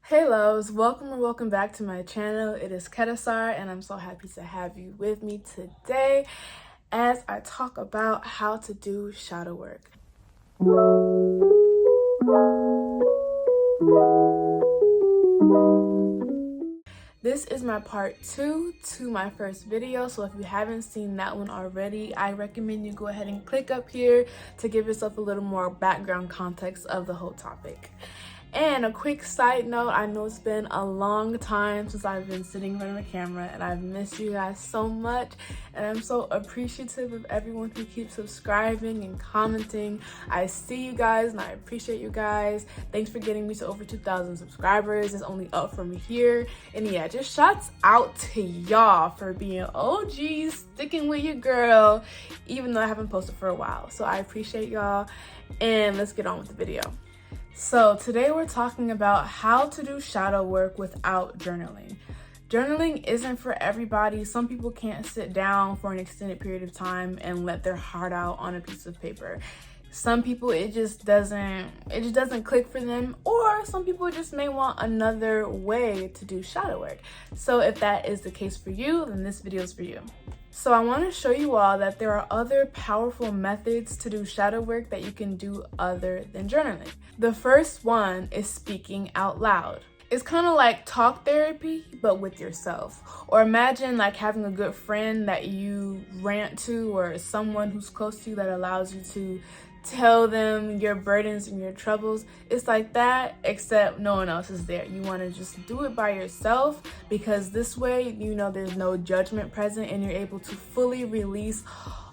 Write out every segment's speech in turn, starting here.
Hey loves, welcome or welcome back to my channel. It is Kedasar and I'm so happy to have you with me today as I talk about how to do shadow work. This is my part 2 to my first video, so if you haven't seen that one already, I recommend you go ahead and click up here to give yourself a little more background context of the whole topic. And a quick side note, I know it's been a long time since I've been sitting in front of the camera and I've missed you guys so much, and I'm so appreciative of everyone who keeps subscribing and commenting. I see you guys and I appreciate you guys. Thanks for getting me to over 2,000 subscribers. It's only up from here. And yeah, just shouts out to y'all for being OGs, sticking with your girl, even though I haven't posted for a while. So I appreciate y'all, and let's get on with the video. So today we're talking about how to do shadow work without journaling. Journaling isn't for everybody. Some people can't sit down for an extended period of time and let their heart out on a piece of paper. Some people it just doesn't click for them, or some people just may want another way to do shadow work. So if that is the case for you, then this video is for you. So I want to show you all that there are other powerful methods to do shadow work that you can do other than journaling. The first one is speaking out loud. It's kind of like talk therapy, but with yourself. Or imagine like having a good friend that you rant to, or someone who's close to you that allows you to tell them your burdens and your troubles. It's like that, except no one else is there. You want to just do it by yourself, because this way, you know, there's no judgment present and you're able to fully release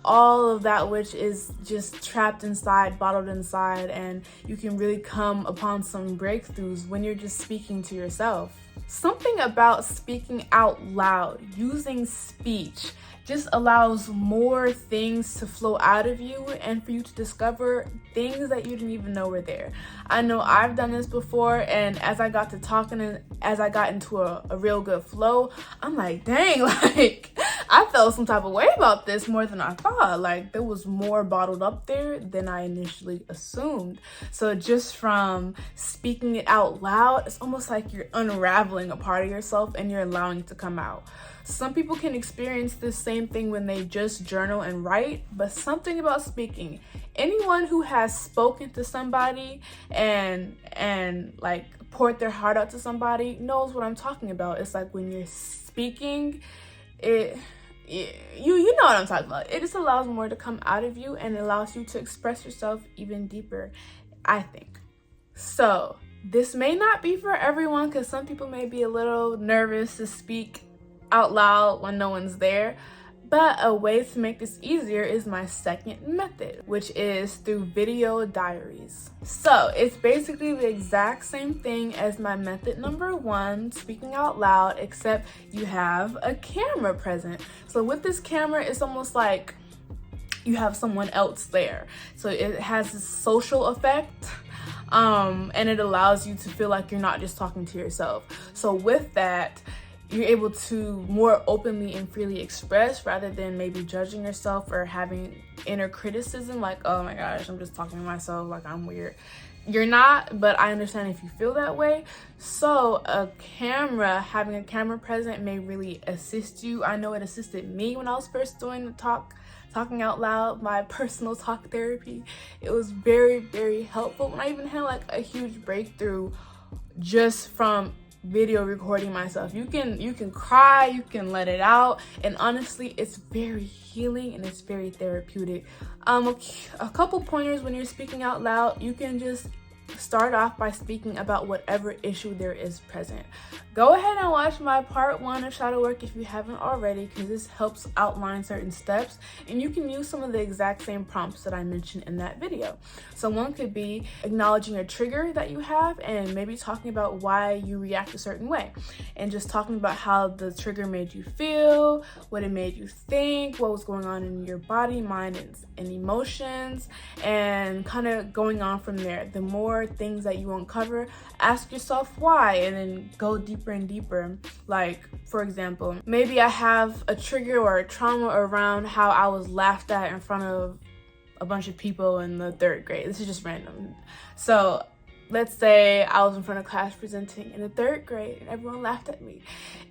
all of that which is just trapped inside, bottled inside, and you can really come upon some breakthroughs when you're just speaking to yourself. Something about speaking out loud, using speech, just allows more things to flow out of you and for you to discover things that you didn't even know were there. I know I've done this before, and as I got to talking and as I got into a real good flow, I'm like, dang, like I felt some type of way about this more than I thought. Like there was more bottled up there than I initially assumed. So just from speaking it out loud, it's almost like you're unraveling a part of yourself and you're allowing it to come out. Some people can experience the same thing when they just journal and write, but something about speaking. Anyone who has spoken to somebody and like poured their heart out to somebody knows what I'm talking about. It's like when you're speaking, you know what I'm talking about. It just allows more to come out of you and allows you to express yourself even deeper, I think. So this may not be for everyone, because some people may be a little nervous to speak out loud when no one's there, but a way to make this easier is my second method, which is through video diaries. So it's basically the exact same thing as my method number 1, speaking out loud, except you have a camera present. So with this camera, it's almost like you have someone else there. So it has this social effect, and it allows you to feel like you're not just talking to yourself. So with that, you're able to more openly and freely express, rather than maybe judging yourself or having inner criticism like, oh my gosh, I'm just talking to myself, like I'm weird. You're not, but I understand if you feel that way. So having a camera present may really assist you. I know it assisted me when I was first doing the talking out loud, my personal talk therapy. It was very, very helpful. And I even had like a huge breakthrough just from video recording myself. You can cry, you can let it out, and honestly it's very healing and it's very therapeutic. A couple pointers when you're speaking out loud: you can just start off by speaking about whatever issue there is present. Go ahead and watch my part 1 of shadow work if you haven't already, because this helps outline certain steps, and you can use some of the exact same prompts that I mentioned in that video. So one could be acknowledging a trigger that you have and maybe talking about why you react a certain way, and just talking about how the trigger made you feel, what it made you think, what was going on in your body, mind, and emotions, and kind of going on from there. The more things that you uncover, ask yourself why, and then go deeper and deeper. Like, for example, maybe I have a trigger or a trauma around how I was laughed at in front of a bunch of people in the 3rd grade. This is just random. So let's say I was in front of class presenting in the 3rd grade and everyone laughed at me.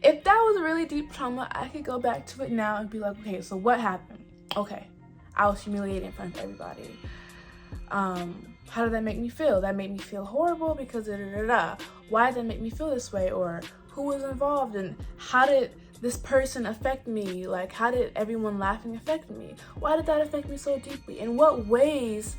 If that was a really deep trauma, I could go back to it now and be like, okay, so what happened? Okay, I was humiliated in front of everybody. How did that make me feel? That made me feel horrible because Why did that make me feel this way? Or who was involved, and how did this person affect me? Like, how did everyone laughing affect me? Why did that affect me so deeply? In what ways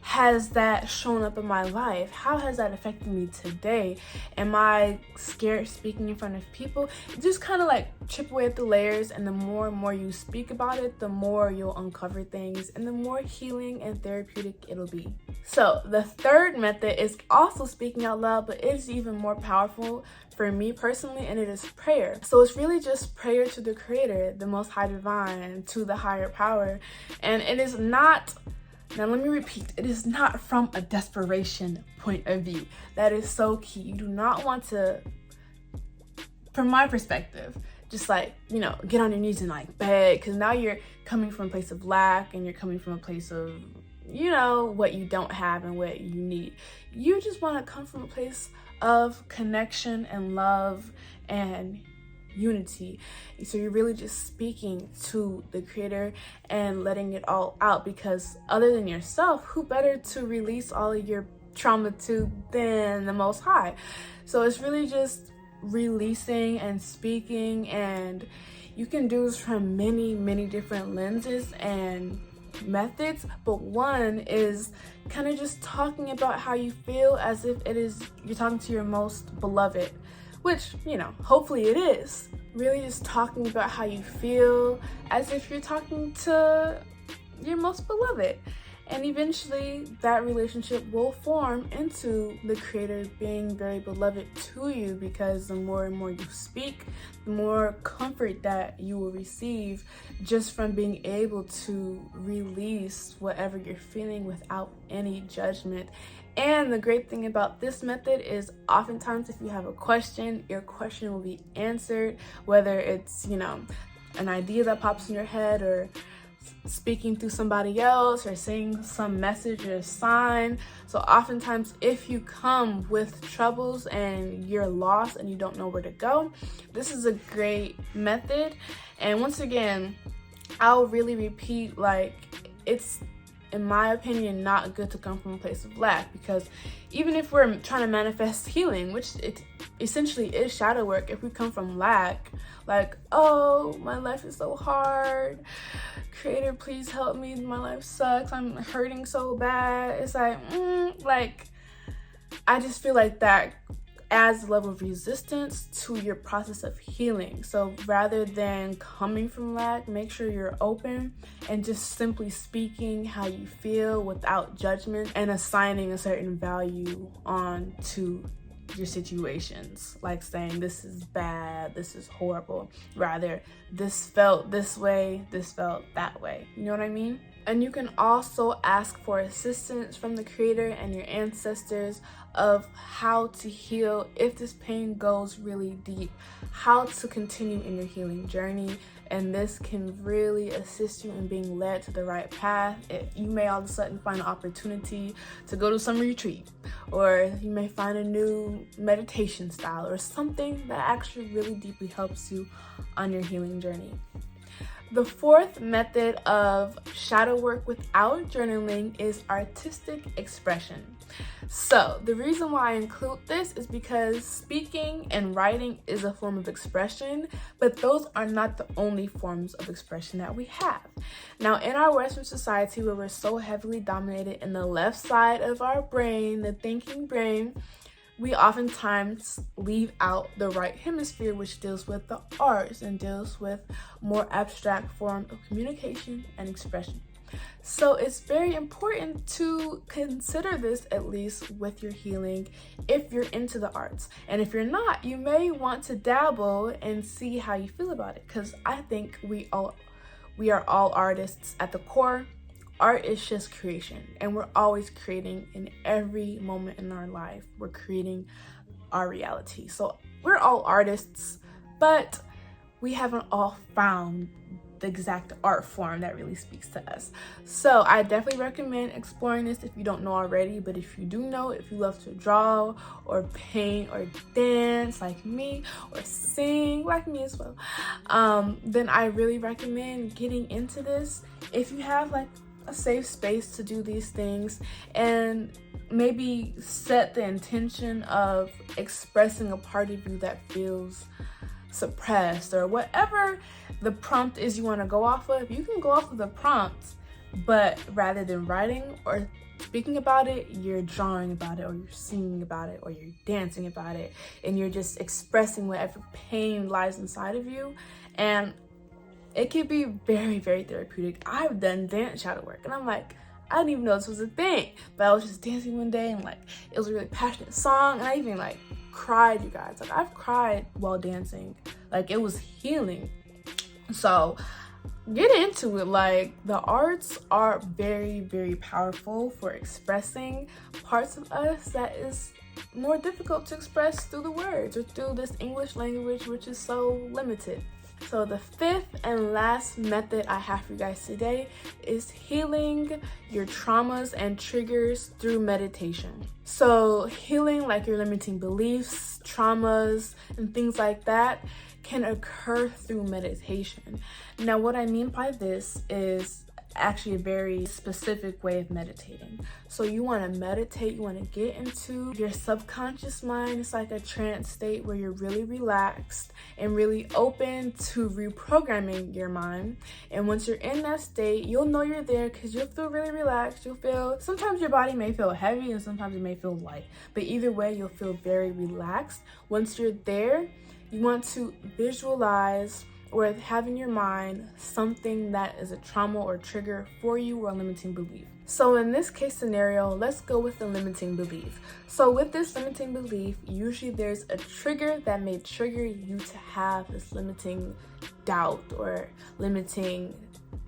has that shown up in my life? How has that affected me today? Am I scared speaking in front of people? Just kind of like chip away at the layers, and the more and more you speak about it, the more you'll uncover things and the more healing and therapeutic it'll be. So the 3rd method is also speaking out loud, but it is even more powerful for me personally, and it is prayer. So it's really just prayer to the Creator, the Most High Divine, to the higher power. And it is not, now let me repeat, it is not from a desperation point of view. That is so key. You do not want to, from my perspective, just like, you know, get on your knees and like beg, because now you're coming from a place of lack and you're coming from a place of, you know, what you don't have and what you need. You just want to come from a place of connection and love and unity. So you're really just speaking to the Creator and letting it all out, because other than yourself, who better to release all of your trauma to than the Most High? So it's really just releasing and speaking, and you can do this from many different lenses and methods, but one is kind of just talking about how you feel as if it is you're talking to your most beloved, which, you know, hopefully it is. Really just talking about how you feel as if you're talking to your most beloved. And eventually that relationship will form into the Creator being very beloved to you, because the more and more you speak, the more comfort that you will receive just from being able to release whatever you're feeling without any judgment. And the great thing about this method is oftentimes if you have a question, your question will be answered, whether it's, you know, an idea that pops in your head, or speaking through somebody else, or saying some message or sign. So oftentimes if you come with troubles and you're lost and you don't know where to go, this is a great method. And once again, I'll really repeat, like, it's, in my opinion, not good to come from a place of lack, because even if we're trying to manifest healing, which it essentially is shadow work, if we come from lack, like, oh, my life is so hard, Creator, please help me, my life sucks, I'm hurting so bad, it's like, I just feel like that adds a level of resistance to your process of healing. So rather than coming from lack, make sure you're open and just simply speaking how you feel without judgment and assigning a certain value on to your situations, like saying this is bad, this is horrible, rather this felt this way, this felt that way. You know what I mean? And you can also ask for assistance from the Creator and your ancestors of how to heal if this pain goes really deep, how to continue in your healing journey. And this can really assist you in being led to the right path. You may all of a sudden find an opportunity to go to some retreat, or you may find a new meditation style or something that actually really deeply helps you on your healing journey. The 4th method of shadow work without journaling is artistic expression. So the reason why I include this is because speaking and writing is a form of expression, but those are not the only forms of expression that we have. Now, in our Western society, where we're so heavily dominated in the left side of our brain, the thinking brain, we oftentimes leave out the right hemisphere, which deals with the arts and deals with more abstract form of communication and expression. So it's very important to consider this, at least with your healing, if you're into the arts. And if you're not, you may want to dabble and see how you feel about it, because I think we are all artists at the core. Art is just creation, and we're always creating in every moment in our life. We're creating our reality. So we're all artists, but we haven't all found the exact art form that really speaks to us. So I definitely recommend exploring this if you don't know already, but if you do know, if you love to draw or paint or dance like me or sing like me as well, then I really recommend getting into this if you have like a safe space to do these things, and maybe set the intention of expressing a part of you that feels suppressed, or whatever the prompt is you want to go off of. You can go off of the prompt, but rather than writing or speaking about it, you're drawing about it, or you're singing about it, or you're dancing about it, and you're just expressing whatever pain lies inside of you. And it can be very, very therapeutic. I've done dance shadow work, and I'm like, I didn't even know this was a thing, but I was just dancing one day, and like, it was a really passionate song, and I even like cried, you guys. Like, I've cried while dancing. Like, it was healing. So get into it. Like, the arts are very, very powerful for expressing parts of us that is more difficult to express through the words or through this English language, which is so limited. So the fifth and last method I have for you guys today is healing your traumas and triggers through meditation. So healing like your limiting beliefs, traumas, and things like that can occur through meditation. Now, what I mean by this is actually a very specific way of meditating. So you want to meditate, you want to get into your subconscious mind. It's like a trance state where you're really relaxed and really open to reprogramming your mind. And once you're in that state, you'll know you're there because you'll feel really relaxed. You'll feel, sometimes your body may feel heavy and sometimes it may feel light, but either way, you'll feel very relaxed. Once you're there, you want to visualize or have in your mind something that is a trauma or trigger for you, or a limiting belief. So in this case scenario, let's go with the limiting belief. So with this limiting belief, usually there's a trigger that may trigger you to have this limiting doubt or limiting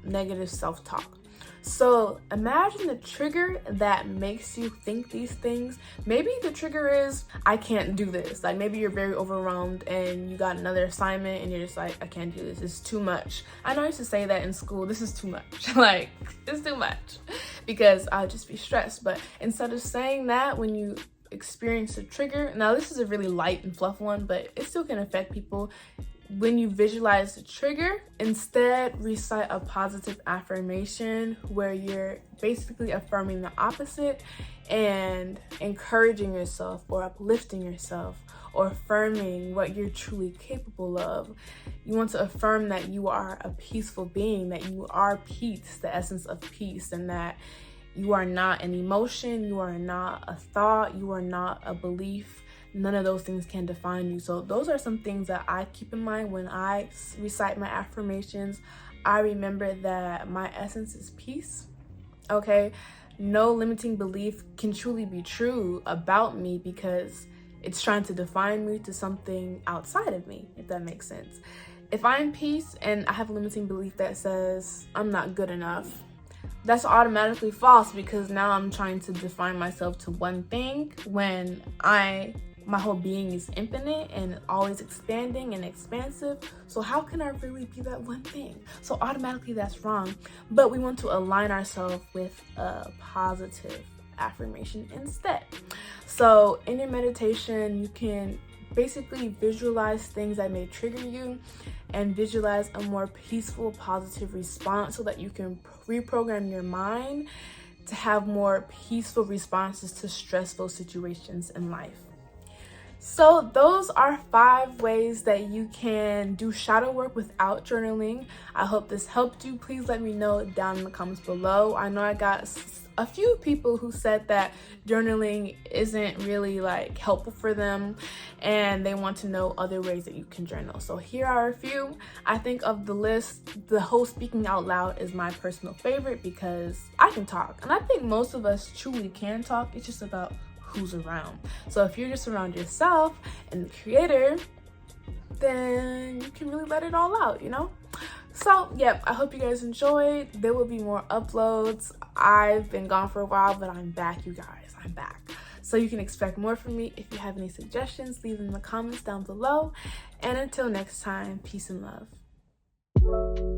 negative self-talk. So imagine the trigger that makes you think these things. Maybe the trigger is, I can't do this. Like, maybe you're very overwhelmed and you got another assignment and you're just like, I can't do this, it's too much. I know I used to say that in school, this is too much. Like, it's too much, because I'll just be stressed. But instead of saying that when you experience a trigger, now this is a really light and fluff one, but it still can affect people. When you visualize the trigger, instead recite a positive affirmation where you're basically affirming the opposite and encouraging yourself or uplifting yourself or affirming what you're truly capable of. You want to affirm that you are a peaceful being, that you are peace, the essence of peace, and that you are not an emotion, you are not a thought, you are not a belief. None of those things can define you. So those are some things that I keep in mind when I recite my affirmations. I remember that my essence is peace, okay? No limiting belief can truly be true about me because it's trying to define me to something outside of me, if that makes sense. If I'm peace and I have a limiting belief that says I'm not good enough, that's automatically false, because now I'm trying to define myself to one thing when my whole being is infinite and always expanding and expansive. So how can I really be that one thing? So automatically that's wrong. But we want to align ourselves with a positive affirmation instead. So in your meditation, you can basically visualize things that may trigger you and visualize a more peaceful, positive response so that you can reprogram your mind to have more peaceful responses to stressful situations in life. So those are 5 ways that you can do shadow work without journaling. I hope this helped you. Please let me know down in the comments below. I know I got a few people who said that journaling isn't really like helpful for them and they want to know other ways that you can journal. So here are a few. I think of the list, the whole speaking out loud is my personal favorite because I can talk, and I think most of us truly can talk. It's just about who's around. So if you're just around yourself and the creator, then you can really let it all out, you know? So yep, I hope you guys enjoyed. There will be more uploads. I've been gone for a while, but I'm back, you guys. I'm back. So you can expect more from me. If you have any suggestions, leave them in the comments down below. And until next time, peace and love.